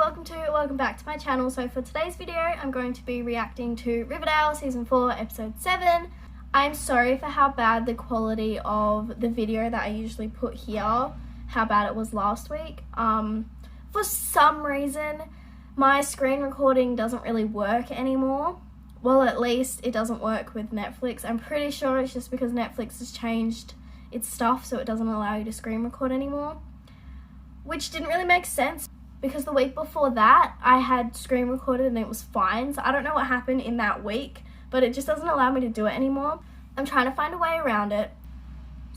welcome back to my channel. So for today's video, I'm going to be reacting to Riverdale Season 4, Episode 7. I'm sorry for how bad the quality of the video that I usually put here, how bad it was last week. For some reason, my screen recording doesn't really work anymore. Well, at least it doesn't work with Netflix. I'm pretty sure it's just because Netflix has changed its stuff so it doesn't allow you to screen record anymore. Which didn't really make sense because the week before that I had screen recorded and it was fine. So I don't know what happened in that week, but it just doesn't allow me to do it anymore. I'm trying to find a way around it.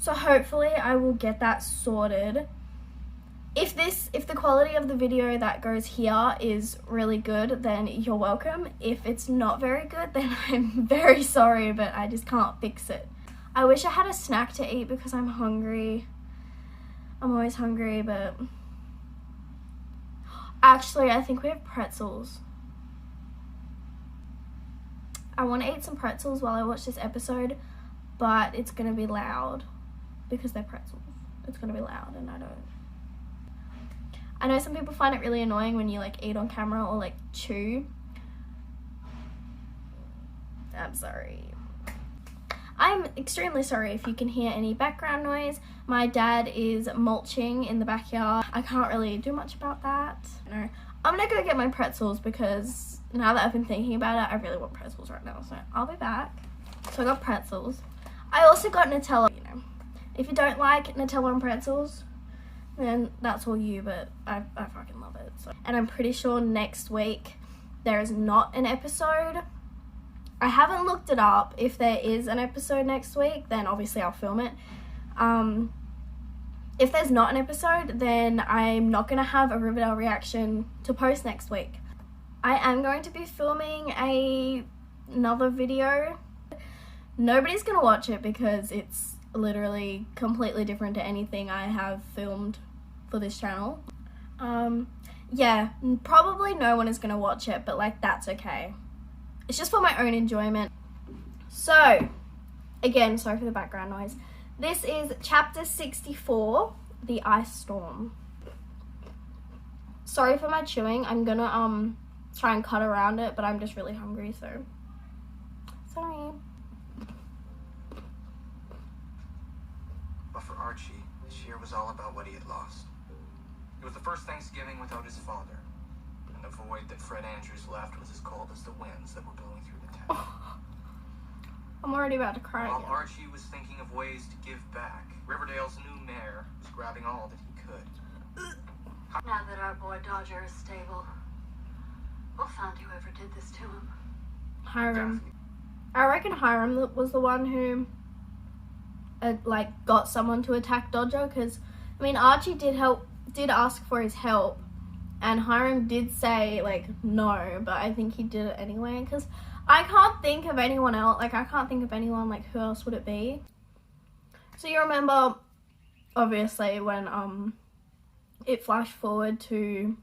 So hopefully I will get that sorted. If the quality of the video that goes here is really good, then you're welcome. If it's not very good, then I'm very sorry, but I just can't fix it. I wish I had a snack to eat because I'm hungry. I'm always hungry, but actually I think we have pretzels. I want to eat some pretzels while I watch this episode, but it's going to be loud because they're pretzels. It's going to be loud and I know some people find it really annoying when you like eat on camera or like chew. I'm sorry. I'm extremely sorry if you can hear any background noise. My dad is mulching in the backyard. I can't really do much about that. No, I'm gonna go get my pretzels because now that I've been thinking about it, I really want pretzels right now. So I'll be back. So I got pretzels. I also got Nutella. You know, if you don't like Nutella and pretzels, then that's all you, but I fucking love it. So, and I'm pretty sure next week there is not an episode. I haven't looked it up. If there is an episode next week, then obviously I'll film it. If there's not an episode, then I'm not going to have a Riverdale reaction to post next week. I am going to be filming another video. Nobody's going to watch it because it's literally completely different to anything I have filmed for this channel. Yeah, probably no one is going to watch it, but like that's okay. It's just for my own enjoyment. So, again, sorry for the background noise. This is chapter 64, The Ice Storm. Sorry for my chewing. I'm gonna try and cut around it, but I'm just really hungry, so sorry. But for Archie, this year was all about what he had lost. It was the first Thanksgiving without his father. And the void that Fred Andrews left was as cold as the winds that were blowing through the town. I'm already about to cry While again. Archie was thinking of ways to give back, Riverdale's new mayor was grabbing all that he could. Now that our boy Dodger is stable, we'll find whoever did this to him. Hiram. I reckon Hiram was the one who like got someone to attack Dodger, because I mean Archie did ask for his help. And Hiram did say, like, no, but I think he did it anyway, because I can't think of anyone else. Like, I can't think of anyone, like, who else would it be? So you remember, obviously, when it flashed forward to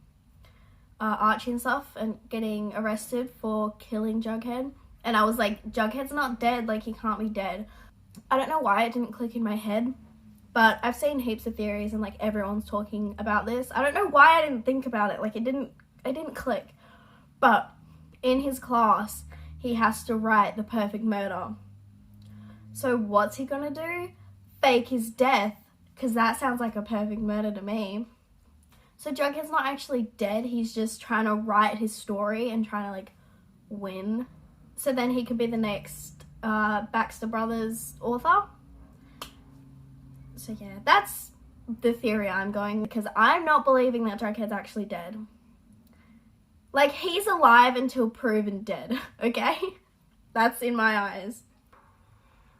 Archie and stuff and getting arrested for killing Jughead. And I was like, Jughead's not dead. Like, he can't be dead. I don't know why it didn't click in my head. But I've seen heaps of theories and like everyone's talking about this. I don't know why I didn't think about it. Like it didn't click. But in his class, he has to write the perfect murder. So what's he gonna do? Fake his death, because that sounds like a perfect murder to me. So Jughead's not actually dead. He's just trying to write his story and trying to like win. So then he could be the next Baxter Brothers author. So yeah, that's the theory I'm going, because I'm not believing that Jughead's actually dead. Like, he's alive until proven dead, okay? That's in my eyes.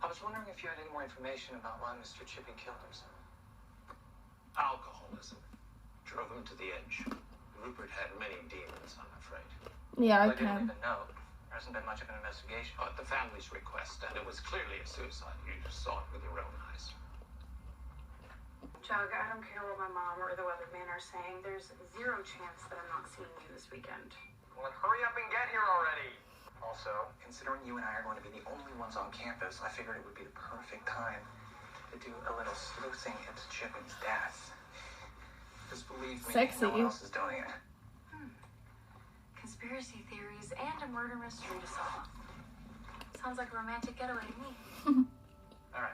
I was wondering if you had any more information about why Mr. Chipping killed himself. Alcoholism drove him to the edge. Rupert had many demons, I'm afraid. Yeah, I didn't okay. even know. There hasn't been much of an investigation. At the family's request, and it was clearly a suicide. You just saw it with your own eyes. Jug, I don't care what my mom or the weatherman are saying. There's zero chance that I'm not seeing you this weekend. Well, then hurry up and get here already. Also, considering you and I are going to be the only ones on campus, I figured it would be the perfect time to do a little sleuthing into Chipping's death. Just believe me, Sexy. no one else is doing it. conspiracy theories, and a murder mystery to solve. Sounds like a romantic getaway to me. Alright,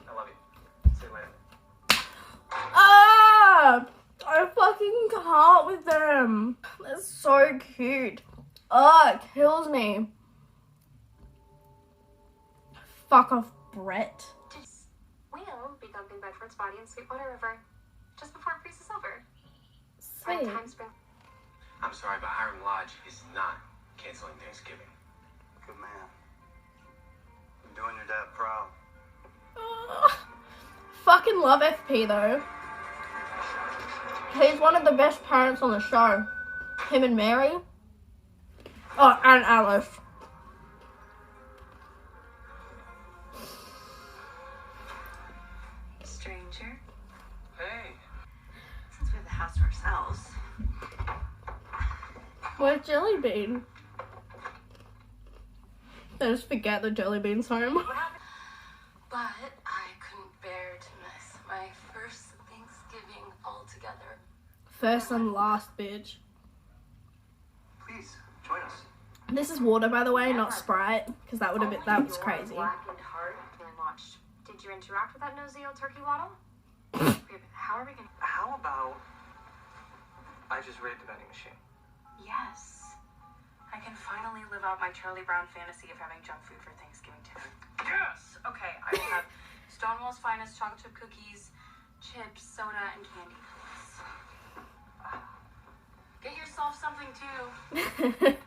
I love you. See you later. Ah! I fucking can't with them. They're so cute. Oh, it kills me. Fuck off, Brett. We'll be dumping Bedford's body in Sweetwater River just before it freezes over. Sweet. I'm sorry, but Hiram Lodge is not canceling Thanksgiving. Good man. You're doing your dad proud. Fucking love FP though. He's one of the best parents on the show. Him and Mary. Oh, and Alice. Stranger. Hey. Since we have the house to ourselves. Where's Jelly Bean? I just forget that Jelly Bean's home. But I couldn't bear to miss my first Thanksgiving all together. First and last, bitch. Please, join us. This is water, by the way, not Sprite, because that would have been, that was crazy. Blackened heart and watched. Did you interact with that nosy old turkey waddle? How are we gonna? How about I just raid the vending machine? Yes. I can finally live out my Charlie Brown fantasy of having junk food for Thanksgiving dinner. Yes! Okay, I will have Stonewall's finest chocolate chip cookies, chips, soda, and candy. Get yourself something too.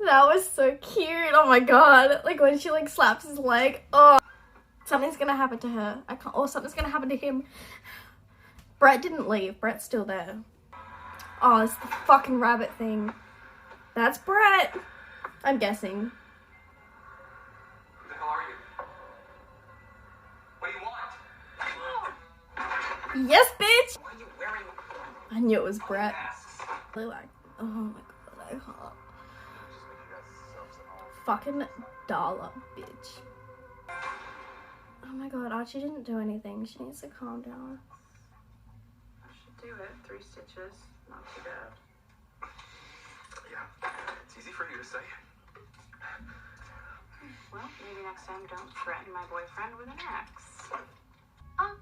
That was so cute. Oh my god. Like when she like slaps his leg. Oh, something's gonna happen to her. I can't. Or something's gonna happen to him. Brett didn't leave. Brett's still there. Oh, it's the fucking rabbit thing. That's Brett. I'm guessing. Who the hell are you? What do you want? Yes, bitch. Why are you wearing I knew it was Brett. masks? They're like, oh my god, I can't. Just make you guys selves at home. Fucking dollar, bitch. Oh my god, Archie didn't do anything. She needs to calm down. I should do it. 3 stitches. Not too bad. Yeah, it's easy for you to say. Well, maybe next time don't threaten my boyfriend with an axe.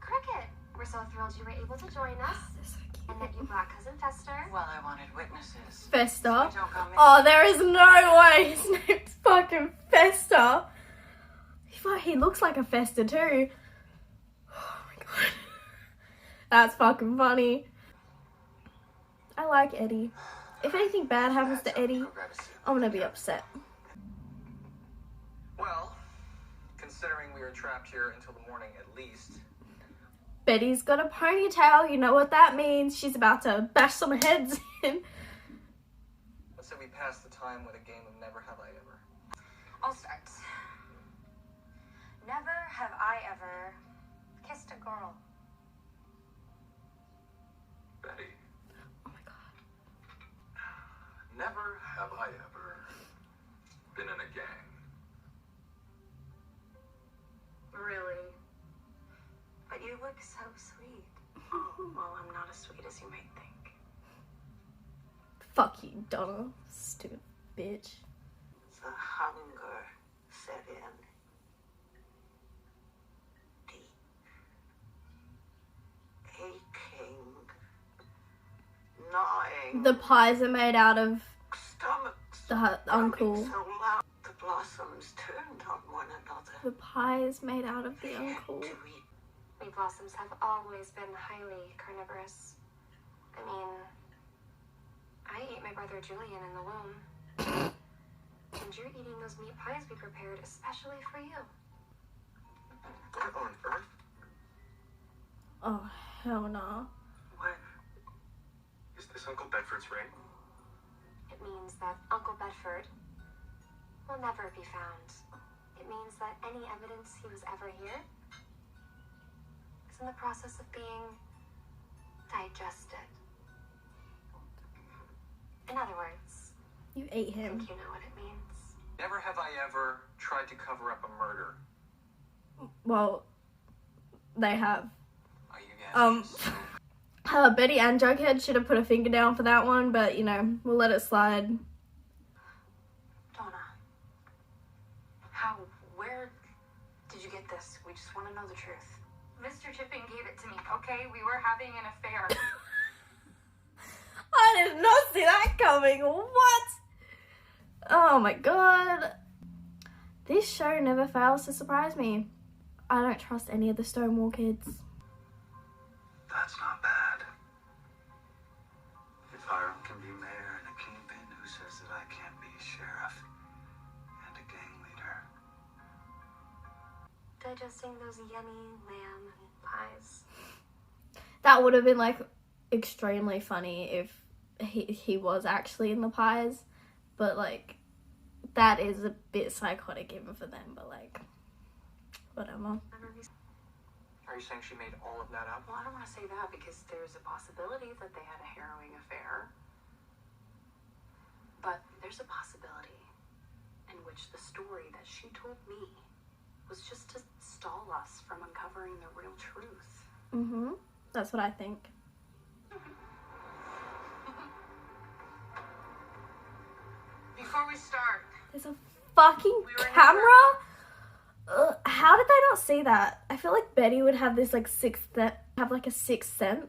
Cricket! We're so thrilled you were able to join us. They're so And that you brought Cousin Fester. Well, I wanted witnesses. Fester. Don't go missing. Oh, there is no way his name's fucking Fester. He looks like a Fester too. Oh my god. That's fucking funny. I like Eddie. If anything bad happens to Eddie, I'm gonna be upset. Well, considering we were trapped here until the morning at least. Betty's got a ponytail. You know what that means. She's about to bash some heads in. Let's say we pass the time with a game of Never Have I Ever. I'll start. Never have I ever kissed a girl. Betty, Oh my god. never have I ever been in a gang. Really? But you look so sweet. Oh, well, I'm not as sweet as you might think. Fuck you, Donna. Stupid bitch. The hunger set in. Deep. Aching. Gnawing. The pies are made out of Stomachs. the uncle. So loud the blossoms turned on one another. The pie is made out of the They had uncle. to eat. We blossoms have always been highly carnivorous. I mean, I ate my brother Julian in the womb. And you're eating those meat pies we prepared especially for you. What on earth? Oh, hell no. What? Is this Uncle Bedford's ring? It means that Uncle Bedford will never be found. It means that any evidence he was ever here is in the process of being digested. In other words, You ate I him. think you know what it means. Never have I ever tried to cover up a murder. Well, they have. Are you guys Betty and Jughead should have put a finger down for that one, but you know, we'll let it slide. get this. We just want to know the truth. Mr. Chipping gave it to me, okay? We were having an affair. I did not see that coming. What? Oh my god. This show never fails to surprise me. I don't trust any of the Stonewall kids. That's not bad. If Hiram can be mayor and a kingpin, who says that I can't be sheriff and a gang leader? Digesting those yummy lamb pies. That would have been like extremely funny if he was actually in the pies, but like that is a bit psychotic even for them, but like whatever. Are you saying she made all of that up? Well, I don't want to say that because there's a possibility that they had a harrowing affair. But there's a possibility in which the story that she told me was just to stall us from uncovering the real truth. Mm-hmm. That's what I think. Before we start, There's a fucking camera? How did they not see that? I feel like Betty would have this like sixth sense.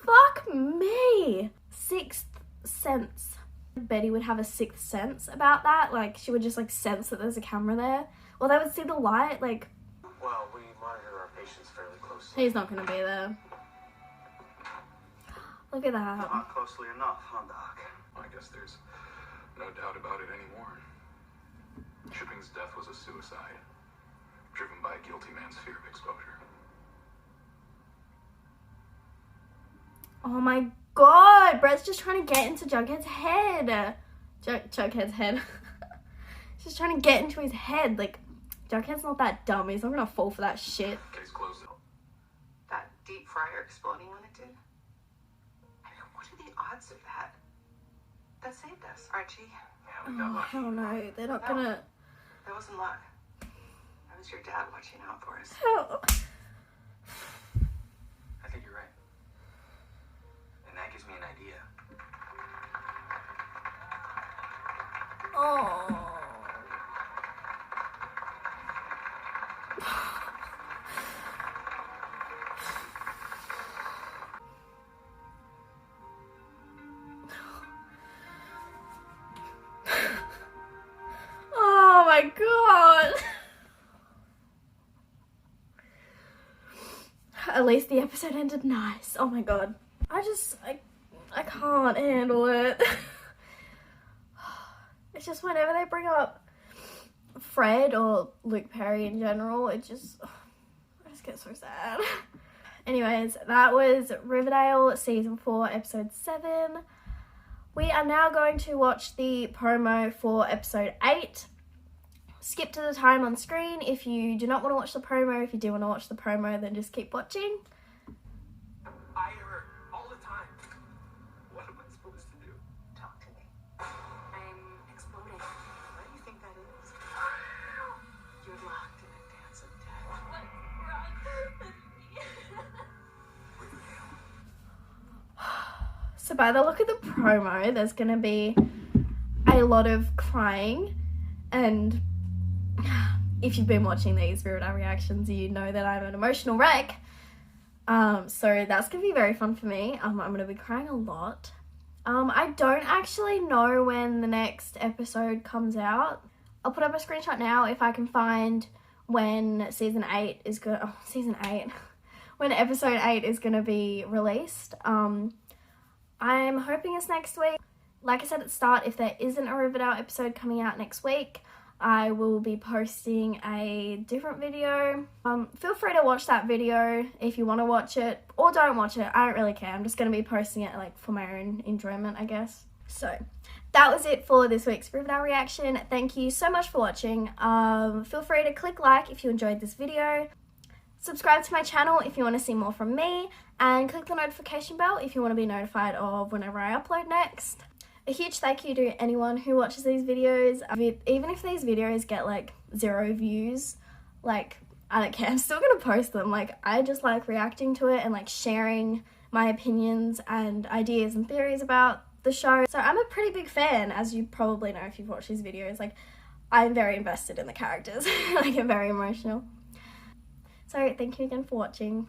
Fuck me. Sixth sense. Betty would have a sixth sense about that. Like she would just like sense that there's a camera there. Or they would see the light. Like Well, we monitor our patients fairly closely. he's not gonna be there. Look at that. Not closely enough, huh, Doc? I guess there's no doubt about it anymore. Chipping's death was a suicide, driven by a guilty man's fear of exposure. Oh my god, Brett's just trying to get into Jughead's head. Jughead's head. She's trying to get into his head. Like, Jughead's not that dumb. He's not gonna fall for that shit. Case closed. that deep fryer exploding when it did. I mean, what are the odds of that? That saved us, Archie. Yeah, we got Oh, lucky. hell no. They're not gonna... That wasn't luck. That was your dad watching out for us. Oh. I think you're right. And that gives me an idea. Oh. Oh my god. At least the episode ended nice. Oh my god. I can't handle it. It's just whenever they bring up Fred or Luke Perry in general, I just get so sad. Anyways, that was Riverdale season 4 episode 7. We are now going to watch the promo for episode 8. Skip to the time on screen if you do not want to watch the promo. If you do want to watch the promo, then just keep watching. I hurt all the time. What am I supposed to do? Talk to me. I'm exploding. What do you think that is? You're locked in a dance of death. So by the look of the promo, there's going to be a lot of crying, and if you've been watching these Riverdale reactions, you know that I'm an emotional wreck. So that's going to be very fun for me. I'm going to be crying a lot. I don't actually know when the next episode comes out. I'll put up a screenshot now if I can find when season 8 is going to... Oh, season 8. When episode 8 is going to be released. I'm hoping it's next week. Like I said at the start, if there isn't a Riverdale episode coming out next week, I will be posting a different video. Feel free to watch that video if you want to watch it, or don't watch it. I don't really care. I'm just going to be posting it like for my own enjoyment, I guess. So that was it for this week's Riverdale reaction. Thank you so much for watching. Feel free to click like if you enjoyed this video. Subscribe to my channel if you want to see more from me, and click the notification bell if you want to be notified of whenever I upload next. A huge thank you to anyone who watches these videos. Even if these videos get like 0 views, like I don't care, I'm still gonna post them. Like I just like reacting to it and like sharing my opinions and ideas and theories about the show. So I'm a pretty big fan, as you probably know if you've watched these videos. Like, I'm very invested in the characters. I get very emotional. So thank you again for watching.